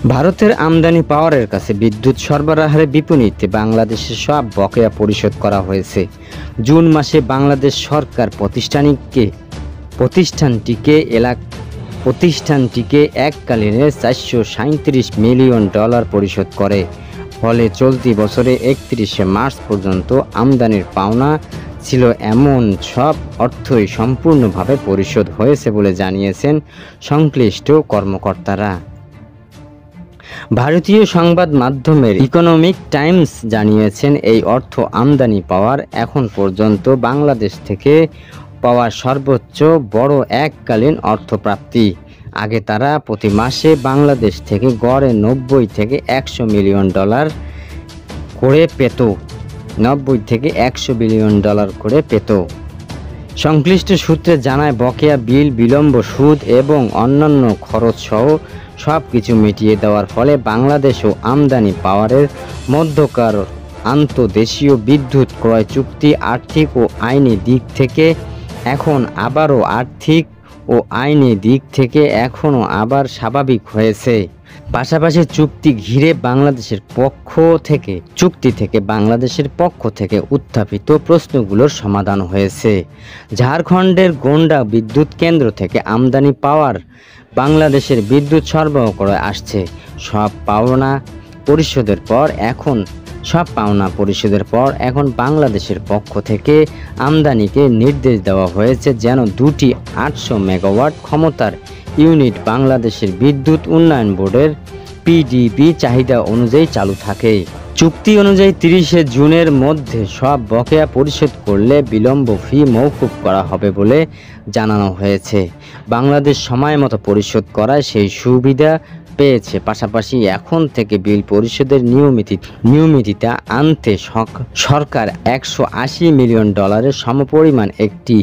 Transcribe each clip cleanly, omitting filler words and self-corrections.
ভারতের আমদানি পাওয়ারের কাছে বিদ্যুৎ সরবরাহের বিপরীতে বাংলাদেশের সব বকেয়া পরিশোধ করা হয়েছে। জুন মাসে বাংলাদেশ সরকার প্রতিষ্ঠানটিকে এককালীন $437 মিলিয়ন পরিশোধ করে। ফলে চলতি বছরে 31শে মার্চ পর্যন্ত আমদানির পাওনা ছিল এমন সব অর্থই সম্পূর্ণভাবে পরিশোধ হয়েছে বলে জানিয়েছেন সংশ্লিষ্ট কর্মকর্তারা। ভারতীয় সংবাদ মাধ্যমের ইকোনমিক টাইমস জানিয়েছেন, এই অর্থ আমদানি পাওয়ার এখন পর্যন্ত বাংলাদেশ থেকে পাওয়া সর্বোচ্চ বড় এককালীন অর্থপ্রাপ্তি। আগে তারা প্রতি মাসে বাংলাদেশ থেকে গড়ে $90 থেকে $100 মিলিয়ন করে পেত। সংশ্লিষ্ট সূত্রে জানায়, বকেয়া বিল, বিলম্ব, সুদ এবং অন্যান্য খরচ সহ সব কিছু মিটিয়ে দেওয়ার ফলে বাংলাদেশ ও আমদানি পাওয়ারের মধ্যকার আন্তঃদেশীয় বিদ্যুৎ ক্রয় চুক্তি আর্থিক ও আইনি দিক থেকে এখনও আবার স্বাভাবিক হয়েছে। পাশাপাশি চুক্তি ঘিরে বাংলাদেশের পক্ষ থেকে উত্থাপিত প্রশ্নগুলোর সমাধান হয়েছে। ঝাড়খণ্ডের গোন্ডা বিদ্যুৎ কেন্দ্র থেকে আমদানি পাওয়ার বাংলাদেশের বিদ্যুৎ সরবরাহ করে আসছে। সব পাওনা পরিশোধের পর এখন বাংলাদেশের পক্ষ থেকে আমদানিকে নির্দেশ দেওয়া হয়েছে যেন দুটি 800 মেগাওয়াট ক্ষমতার ইউনিট বাংলাদেশের বিদ্যুৎ উন্নয়ন বোর্ডের পিডিবি চাহিদা অনুযায়ী চালু থাকে। চুক্তি অনুযায়ী 30শে জুনের মধ্যে সব বকেয়া পরিশোধ করলে বিলম্ব ফি মওকুফ করা হবে বলে জানানো হয়েছে। বাংলাদেশ সময়মতো পরিশোধ করায় সেই সুবিধা পেয়েছে। পাশাপাশি এখন থেকে বিল পরিশোধের নিয়মিততা আনতে সরকার $180 মিলিয়ন সমপরিমাণ একটি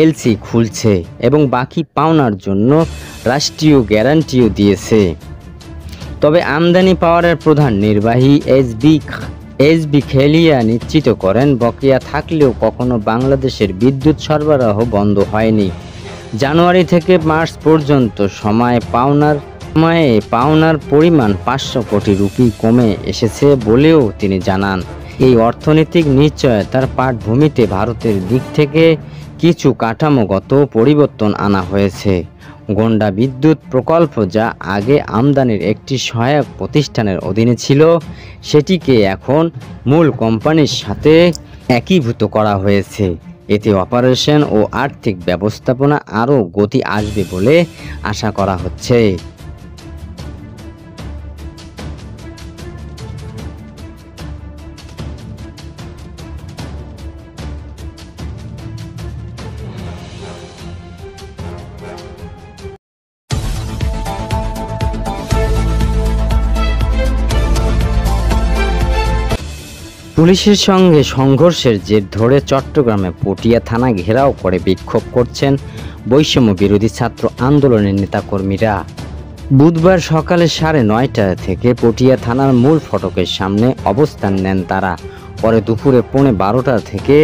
এলসি খুলছে এবং বাকি পাওনার জন্য রাষ্ট্রীয় গ্যারান্টিও দিয়েছে। তবে আমদানি পাওয়ারের প্রধান নির্বাহী এসবি খেলিয়া নিশ্চিত করেন, বকেয়া থাকলেও কখনো বাংলাদেশের বিদ্যুৎ সরবরাহ বন্ধ হয়নি। জানুয়ারি থেকে মার্চ পর্যন্ত সময়ে পাওনার পরিমাণ 500 কোটি রুপি কমে এসেছে বলেও তিনি জানান। এই অর্থনৈতিক নিশ্চয়তার পটভূমিতে ভারতের দিক থেকে কিছু কাঠামোগত পরিবর্তন আনা হয়েছে। গোন্ডা বিদ্যুৎ প্রকল্প, যা আগে আমদানির একটি সহায়ক প্রতিষ্ঠানের অধীনে ছিল, সেটিকে এখন মূল কোম্পানির সাথে একীভূত করা হয়েছে। এতে অপারেশন ও আর্থিক ব্যবস্থাপনা আরও গতি আসবে বলে আশা করা হচ্ছে। পুলিশের সঙ্গে সংঘর্ষের জের ধরে চট্টগ্রামে পটিয়া থানা ঘেরাও করে বিক্ষোভ করছেন বৈষম্য বিরোধী ছাত্র আন্দোলনের নেতাকর্মীরা। বুধবার সকালে 9:30 থেকে পটিয়া থানার মূল ফটকের সামনে অবস্থান নেন তারা। পরে দুপুরে 12:15 থেকে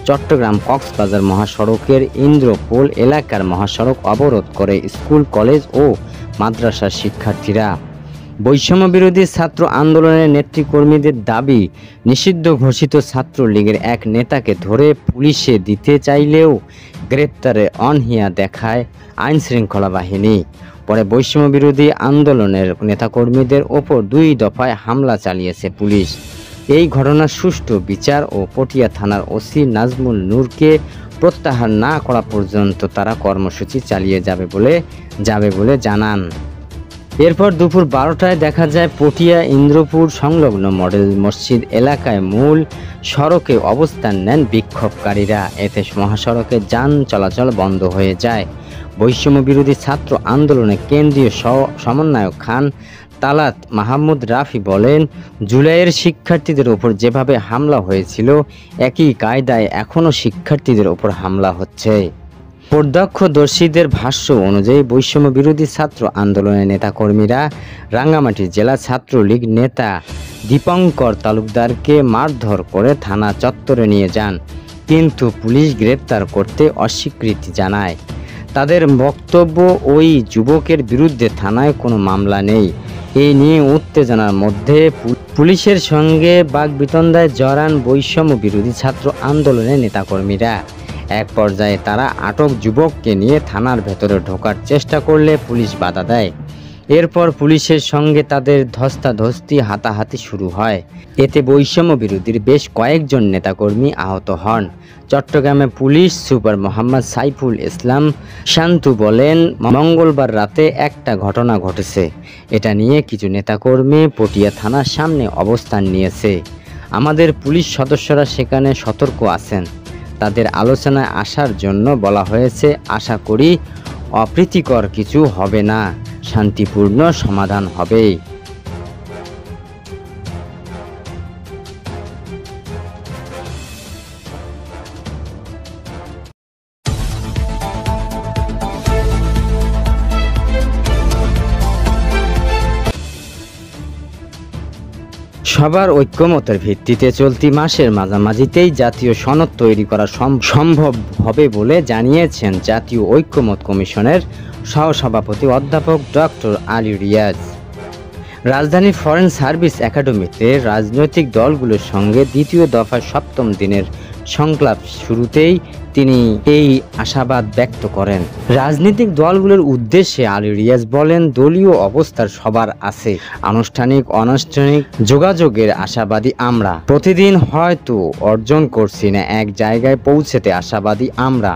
চট্টগ্রাম কক্সবাজার মহাসড়কের ইন্দ্রপোল এলাকার মহাসড়ক অবরোধ করে স্কুল, কলেজ ও মাদ্রাসার শিক্ষার্থীরা। বৈষম্য বিরোধী ছাত্র আন্দোলনের নেতৃকর্মীদের দাবি, নিষিদ্ধ ঘোষিত ছাত্রলীগের এক নেতাকে ধরে পুলিশে দিতে চাইলেও গ্রেপ্তারে অনীহা দেখায় আইনশৃঙ্খলা বাহিনী। পরে বৈষম্য বিরোধী আন্দোলনের নেতাকর্মীদের ওপর 2 দফায় হামলা চালিয়েছে পুলিশ। এই ঘটনার সুষ্ঠু বিচার ও পটিয়া থানার ওসি নাজমুল নূরকে প্রত্যাহার না করা পর্যন্ত তারা কর্মসূচি চালিয়ে যাবে বলে জানান। এরপর দুপুর 12টায় দেখা যায় পটিয়া ইন্দ্রপুর সংলগ্ন মডেল মসজিদ এলাকায় মূল সড়কে অবস্থান নেন বিক্ষোভকারীরা। এতে মহাসড়কে যান চলাচল বন্ধ হয়ে যায়। বৈষম্য বিরোধী ছাত্র আন্দোলনের কেন্দ্রীয় সমন্বয়ক খান তালাত মাহমুদ রাফি বলেন, জুলাইয়ের শিক্ষার্থীদের ওপর যেভাবে হামলা হয়েছিল, একই কায়দায় এখনও শিক্ষার্থীদের ওপর হামলা হচ্ছে। প্রত্যক্ষদর্শীদের ভাষ্য অনুযায়ী বৈষম্য বিরোধী ছাত্র আন্দোলনের নেতাকর্মীরা রাঙ্গামাটি জেলা ছাত্রলীগ নেতা দীপঙ্কর তালুকদারকে মারধর করে থানা চত্বরে নিয়ে যান, কিন্তু পুলিশ গ্রেপ্তার করতে অস্বীকৃতি জানায়। তাদের বক্তব্য, ওই যুবকের বিরুদ্ধে থানায় কোনো মামলা নেই এই নিয়ে উত্তেজনার মধ্যে পুলিশের সঙ্গে বাকবিতণ্ডায় জড়ান বৈষম্য বিরোধী ছাত্র আন্দোলনের নেতাকর্মীরা। এক পর্যায়ে তারা আটক যুবককে নিয়ে থানার ভেতরে ঢোকার চেষ্টা করলে পুলিশ বাধা দেয়। এরপর পুলিশের সঙ্গে তাদের ধস্তাধস্তি হাতাহাতি শুরু হয়। এতে বৈষম্য বিরোধীর বেশ কয়েকজন নেতাকর্মী আহত হন। চট্টগ্রামে পুলিশ সুপার মোহাম্মদ সাইফুল ইসলাম শান্তু বলেন, মঙ্গলবার রাতে একটা ঘটনা ঘটেছে। এটা নিয়ে কিছু নেতাকর্মী পটিয়া থানার সামনে অবস্থান নিয়েছে। আমাদের পুলিশ সদস্যরা সেখানে সতর্ক আছেন। তাদের আলোচনায় আসার জন্য বলা হয়েছে। আশা করি অপ্রীতিকর কিছু হবে না, শান্তিপূর্ণ সমাধান হবে। সবার ঐক্যমতের ভিত্তিতে চলতি মাসের মাঝামাঝিতেই জাতীয় সনদ তৈরি করা সম্ভব হবে বলে জানিয়েছেন জাতীয় ঐক্যমত কমিশনের সহসভাপতি অধ্যাপক ডক্টর আলী রিয়াজ। রাজধানীর ফরেন সার্ভিস একাডেমিতে রাজনৈতিক দলগুলোর সঙ্গে দ্বিতীয় দফায় 7ম দিনের সংলাপ শুরুতেই তিনি এই আশাবাদ ব্যক্ত করেন। রাজনৈতিক দলগুলোর উদ্দেশ্যে আলী রিয়াজ বলেন, দলীয় অবস্থার সবার আছে, আনুষ্ঠানিক অনানুষ্ঠানিক যোগাযোগের আশাবাদী আমরা। প্রতিদিন হয়তো অর্জন করছি না, এক জায়গায় পৌঁছতে আশাবাদী আমরা।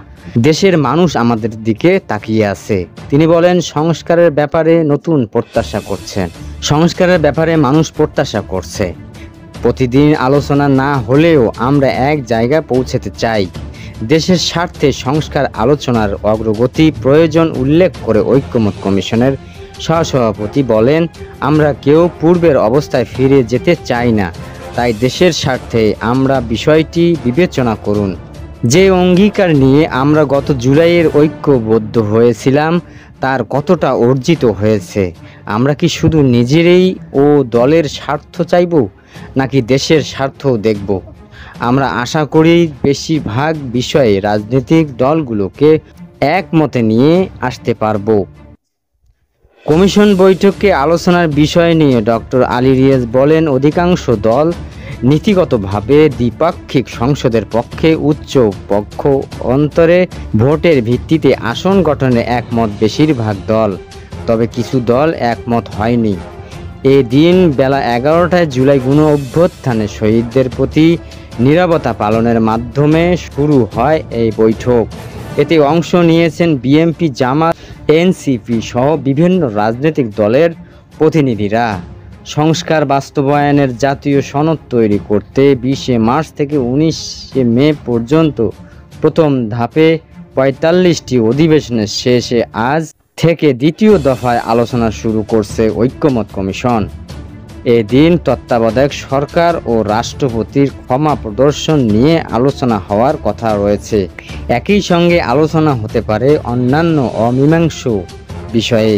দেশের মানুষ আমাদের দিকে তাকিয়ে আছে। তিনি বলেন, সংস্কারের ব্যাপারে নতুন প্রত্যাশা করছেন। সংস্কারের ব্যাপারে মানুষ প্রত্যাশা করছে। প্রতিদিন আলোচনা না হলেও আমরা এক জায়গায় পৌঁছতে চাই। দেশের স্বার্থে সংস্কার আলোচনার অগ্রগতি প্রয়োজন উল্লেখ করে ঐক্যমত কমিশনের সহসভাপতি বলেন, আমরা কেউ পূর্বের অবস্থায় ফিরে যেতে চাই না। তাই দেশের স্বার্থে আমরা বিষয়টি বিবেচনা করুন। যে অঙ্গীকার নিয়ে আমরা গত জুলাইয়ের ঐক্যবদ্ধ হয়েছিলাম তার কতটা অর্জিত হয়েছে? আমরা কি শুধু নিজেরই ও দলের স্বার্থ চাইব, নাকি দেশের স্বার্থও দেখব? আমরা আশা করি বেশিরভাগ বিষয়ে রাজনৈতিক দলগুলোকে একমতে নিয়ে আসতে পারব। কমিশন বৈঠকে আলোচনার বিষয় নিয়ে ডক্টর আলী রিয়াজ বলেন, অধিকাংশ দল নীতিগতভাবে দ্বিপাক্ষিক সংসদের পক্ষে, উচ্চ পক্ষ অন্তরে ভোটের ভিত্তিতে আসন গঠনে একমত বেশিরভাগ দল। তবে কিছু দল একমত হয়নি। এদিন বেলা 11টায় জুলাই গণ অভ্যুত্থানে শহীদদের প্রতি নীরবতা পালনের মাধ্যমে শুরু হয় এই বৈঠক। এতে অংশ নিয়েছেন বিএনপি, জামাত, এনসিপি সহ বিভিন্ন রাজনৈতিক দলের প্রতিনিধিরা। সংস্কার বাস্তবায়নের জাতীয় সনদ তৈরি করতে 20 মার্চ থেকে 19 মে পর্যন্ত প্রথম ধাপে 45টি অধিবেশনের শেষে আজ থেকে দ্বিতীয় দফায় আলোচনা শুরু করছে ঐক্যমত কমিশন। এদিন তত্ত্বাবধায়ক সরকার ও রাষ্ট্রপতির ক্ষমা প্রদর্শন নিয়ে আলোচনা হওয়ার কথা রয়েছে। একই সঙ্গে আলোচনা হতে পারে অন্যান্য অমীমাংসিত বিষয়ে।